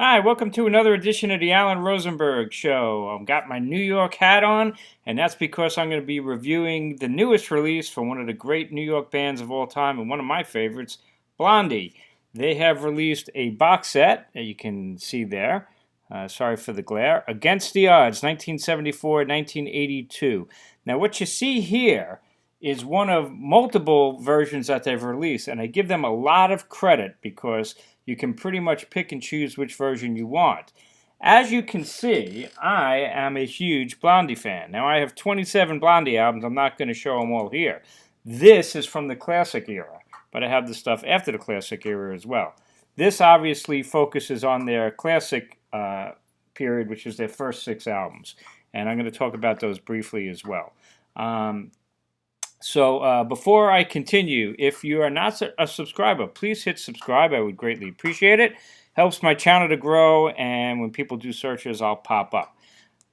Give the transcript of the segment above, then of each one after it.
Hi, welcome to another edition of the Alan Rosenberg Show. I've got my New York hat on, and that's because I'm going to be reviewing the newest release from one of the great New York bands of all time and one of my favorites, Blondie. They have released a box set that you can see there. Sorry for the glare. Against the Odds, 1974-1982. Now, what you see here is one of multiple versions that they've released, and I give them a lot of credit because you can pretty much pick and choose which version you want. As you can see, I am a huge Blondie fan. Now, I have 27 Blondie albums. I'm not going to show them all here. This is from the classic era, but I have the stuff after the classic era as well. This obviously focuses on their classic period, which is their first 6 albums. And I'm going to talk about those briefly as well. So before I continue, if you are not a subscriber, please hit subscribe. I would greatly appreciate it. Helps my channel to grow, and when people do searches, I'll pop up.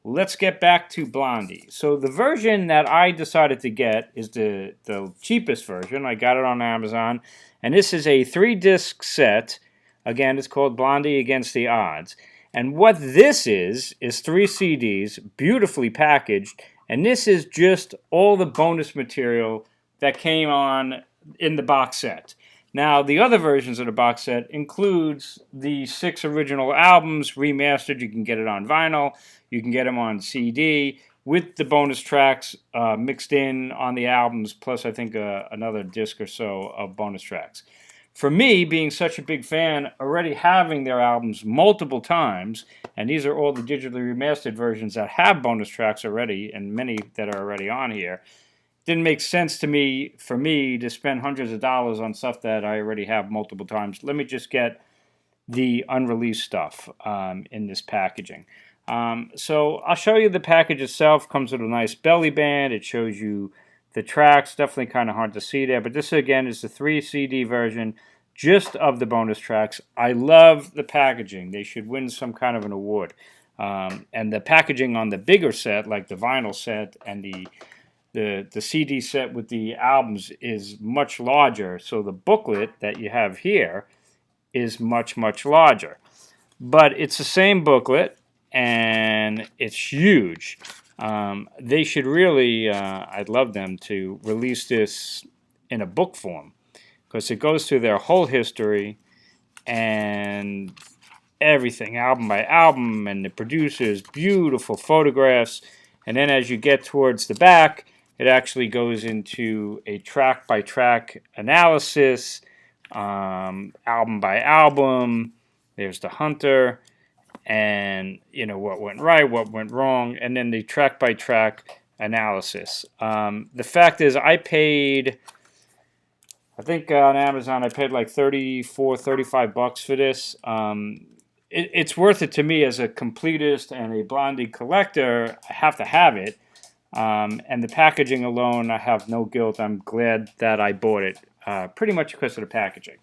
Let's get back to Blondie. So the version that I decided to get is the cheapest version. I got it on Amazon, and this is a 3-disc set. Again, it's called Blondie Against the Odds. And what this is 3 CDs, beautifully packaged. And this is just all the bonus material that came on in the box set. Now, the other versions of the box set includes the 6 original albums remastered. You can get it on vinyl. You can get them on CD with the bonus tracks mixed in on the albums, plus I think another disc or so of bonus tracks. For me, being such a big fan, already having their albums multiple times, and these are all the digitally remastered versions that have bonus tracks already, and many that are already on here, didn't make sense to me, for me, to spend hundreds of dollars on stuff that I already have multiple times. Let me just get the unreleased stuff in this packaging. So I'll show you the package itself. Comes with a nice belly band. It shows you the tracks. Definitely kind of hard to see there, but this again is the 3 CD version just of the bonus tracks. I love the packaging. They should win some kind of an award. And the packaging on the bigger set, like the vinyl set and the CD set with the albums, is much larger. So the booklet that you have here is much, much larger. But it's the same booklet, and it's huge. They should really, I'd love them to release this in a book form, because it goes through their whole history and everything, album by album, and the producers, beautiful photographs. And then as you get towards the back, it actually goes into a track-by-track analysis, album by album. There's the Hunter, and what went right, what went wrong, and then the track-by-track analysis. The fact is, I think on Amazon I paid like $35 for this. It's worth it to me as a completist and a Blondie collector. I have to have it. And the packaging alone, I have no guilt. I'm glad that I bought it, pretty much because of the packaging.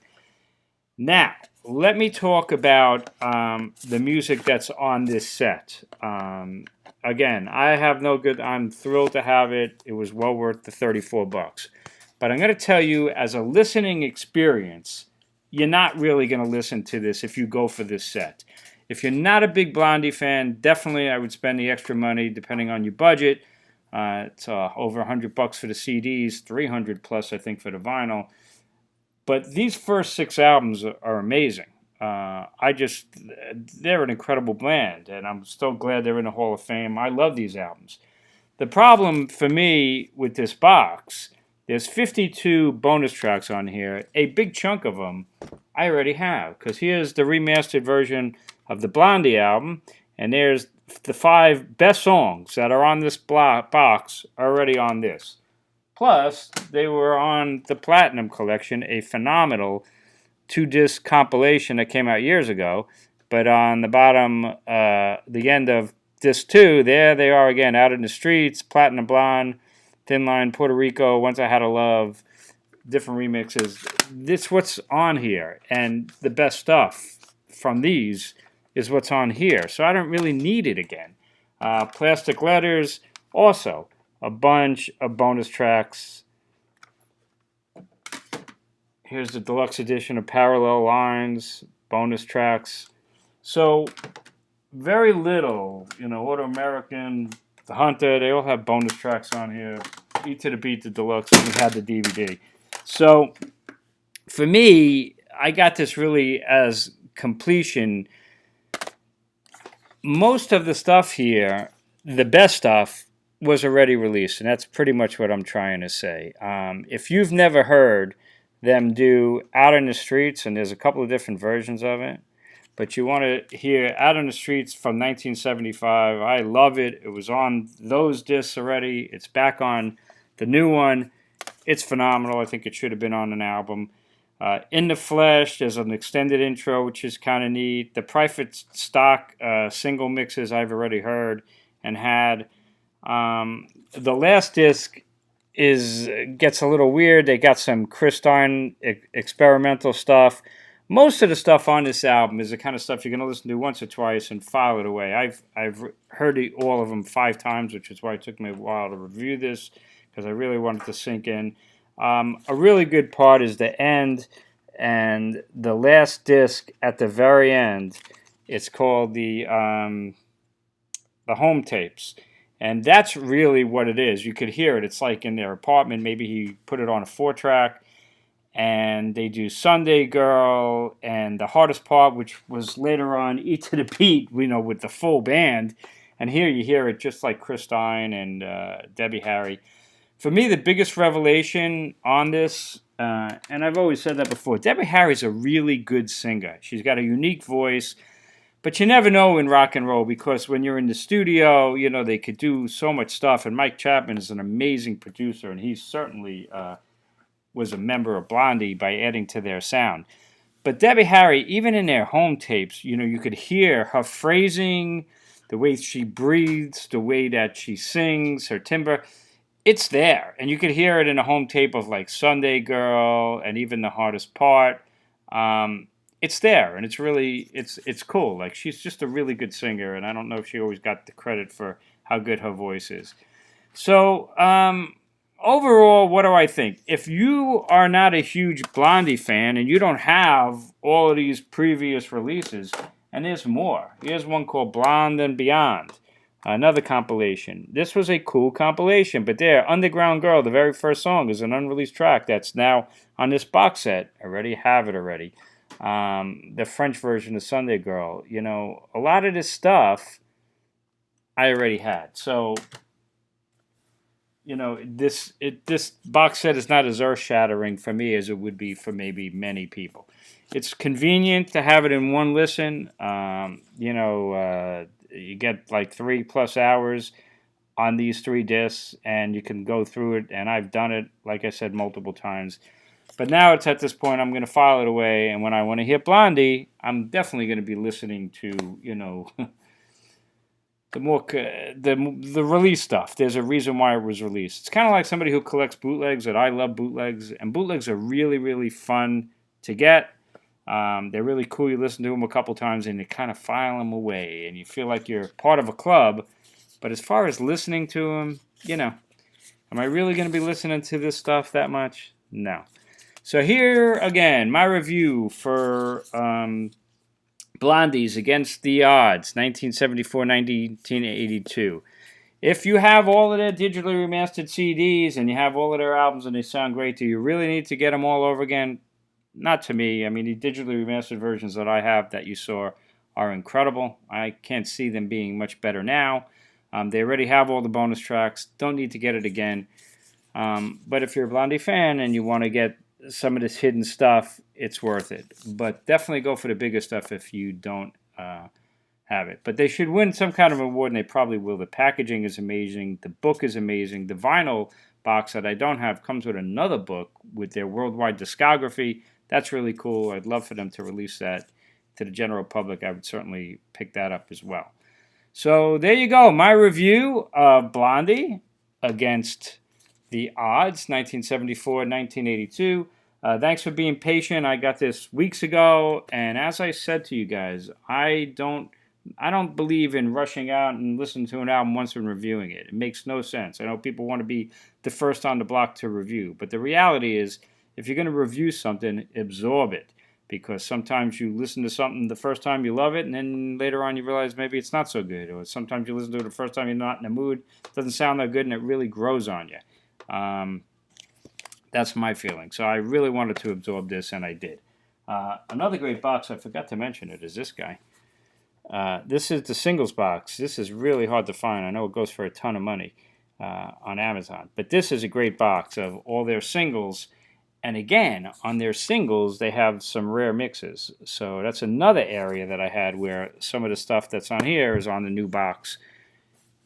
Now, let me talk about the music that's on this set. Again, I have no good. I'm thrilled to have it. It was well worth the $34. But I'm going to tell you, as a listening experience, you're not really going to listen to this if you go for this set. If you're not a big Blondie fan, definitely I would spend the extra money depending on your budget. It's over $100 for the CDs, $300 plus I think for the vinyl. But these first 6 albums are amazing. They're an incredible band, and I'm so glad they're in the Hall of Fame. I love these albums. The problem for me with this box, there's 52 bonus tracks on here. A big chunk of them I already have, because here's the remastered version of the Blondie album, and there's the 5 best songs that are on this box already on this. Plus, they were on the Platinum Collection, a phenomenal 2-disc compilation that came out years ago. But on the bottom, the end of disc 2, there they are again, Out in the Streets, Platinum Blonde, Thin Line, Puerto Rico, Once I Had a Love, different remixes. This what's on here, and the best stuff from these is what's on here. So I don't really need it again. Plastic Letters, also a bunch of bonus tracks. Here's the deluxe edition of Parallel Lines, bonus tracks. So very little, Auto American, The Hunter, they all have bonus tracks on here. E to the Beat, the Deluxe, and we had the DVD. So for me, I got this really as completion. Most of the stuff here, the best stuff, was already released, and that's pretty much what I'm trying to say. If you've never heard them do Out in the Streets, and there's a couple of different versions of it, but you want to hear Out in the Streets from 1975, I love it. It was on those discs already. It's back on the new one. It's phenomenal. I think it should have been on an album. In the Flesh, there's an extended intro, which is kind of neat. The private stock single mixes I've already heard and had. The last disc gets a little weird. They got some Chris Stein experimental stuff. Most of the stuff on this album is the kind of stuff you're going to listen to once or twice and file it away. I've heard all of them 5 times, which is why it took me a while to review this, because I really wanted to sink in. A really good part is the end and the last disc at the very end. It's called the home tapes, and that's really what it is. You could hear it. It's like in their apartment. Maybe he put it on a 4-track, and they do Sunday Girl and the hardest part, which was later on E to the Beat, with the full band. And here you hear it just like Chris Stein and Debbie Harry. For me, the biggest revelation on this, and I've always said that before, Debbie Harry's a really good singer. She's got a unique voice, but you never know in rock and roll, because when you're in the studio, they could do so much stuff. And Mike Chapman is an amazing producer, and he certainly was a member of Blondie by adding to their sound. But Debbie Harry, even in their home tapes, you could hear her phrasing, the way she breathes, the way that she sings, her timbre. It's there, and you could hear it in a home tape of like Sunday Girl and even the hardest part. It's there, and it's really it's cool. Like, she's just a really good singer, and I don't know if she always got the credit for how good her voice is. So overall, what do I think? If you are not a huge Blondie fan and you don't have all of these previous releases, and there's more. Here's one called Blonde and Beyond. Another compilation. This was a cool compilation, but there, Underground Girl, the very first song, is an unreleased track that's now on this box set. I already have it already. The French version of Sunday Girl. A lot of this stuff I already had. So, this box set is not as earth-shattering for me as it would be for maybe many people. It's convenient to have it in one listen. You get like 3+ hours on these 3 discs, and you can go through it, and I've done it, like I said, multiple times. But now it's at this point, I'm going to file it away, and when I want to hear Blondie, I'm definitely going to be listening to, the release stuff. There's a reason why it was released. It's kind of like somebody who collects bootlegs, and I love bootlegs, and bootlegs are really, really fun to get. They're really cool. You listen to them a couple times and you kind of file them away and you feel like you're part of a club. But as far as listening to them, am I really going to be listening to this stuff that much? No. So here again, my review for Blondie's Against the Odds, 1974-1982. If you have all of their digitally remastered CDs and you have all of their albums and they sound great, do you really need to get them all over again? Not to me. I mean, the digitally remastered versions that I have that you saw are incredible. I can't see them being much better now. They already have all the bonus tracks. Don't need to get it again. But if you're a Blondie fan and you want to get some of this hidden stuff, it's worth it. But definitely go for the bigger stuff if you don't have it. But they should win some kind of award, and they probably will. The packaging is amazing. The book is amazing. The vinyl box that I don't have comes with another book with their worldwide discography. That's really cool. I'd love for them to release that to the general public. I would certainly pick that up as well. So there you go. My review of Blondie Against the Odds, 1974-1982. Thanks for being patient. I got this weeks ago, and as I said to you guys, I don't believe in rushing out and listening to an album once and reviewing it. It makes no sense. I know people want to be the first on the block to review, but the reality is, if you're going to review something, absorb it. because sometimes you listen to something the first time you love it, and then later on you realize maybe it's not so good. Or sometimes you listen to it the first time you're not in the mood, it doesn't sound that good, and it really grows on you. That's my feeling. So I really wanted to absorb this, and I did. Another great box, I forgot to mention it, is this guy. This is the singles box. This is really hard to find. I know it goes for a ton of money on Amazon. But this is a great box of all their singles. And again, on their singles, they have some rare mixes. So that's another area that I had where some of the stuff that's on here is on the new box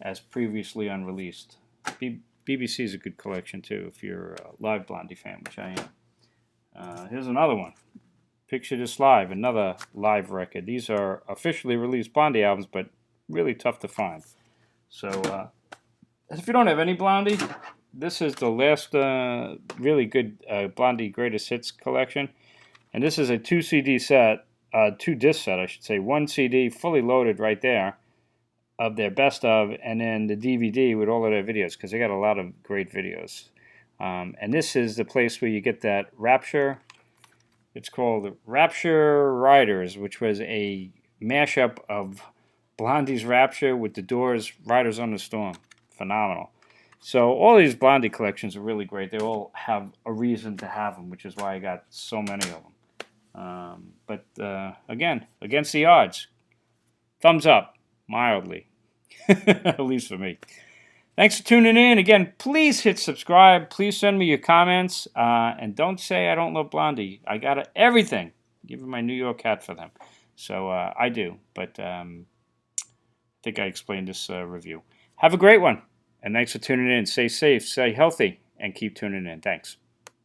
as previously unreleased. BBC is a good collection too if you're a live Blondie fan, which I am. Here's another one. Picture This Live, another live record. These are officially released Blondie albums, but really tough to find. So if you don't have any Blondie, this is the last really good Blondie Greatest Hits collection. And this is a 2 set, 2 disc set, I should say. 1 CD fully loaded right there of their best of, and then the DVD with all of their videos, because they got a lot of great videos. And this is the place where you get that Rapture. It's called Rapture Riders, which was a mashup of Blondie's Rapture with the Doors' Riders on the Storm. Phenomenal. So all these Blondie collections are really great. They all have a reason to have them, which is why I got so many of them. But again, Against the Odds. Thumbs up, mildly, at least for me. Thanks for tuning in. Again, please hit subscribe. Please send me your comments. And don't say I don't love Blondie. I got everything. Even my New York hat for them. So I do. But I think I explained this review. Have a great one. And thanks for tuning in. Stay safe, stay healthy, and keep tuning in. Thanks.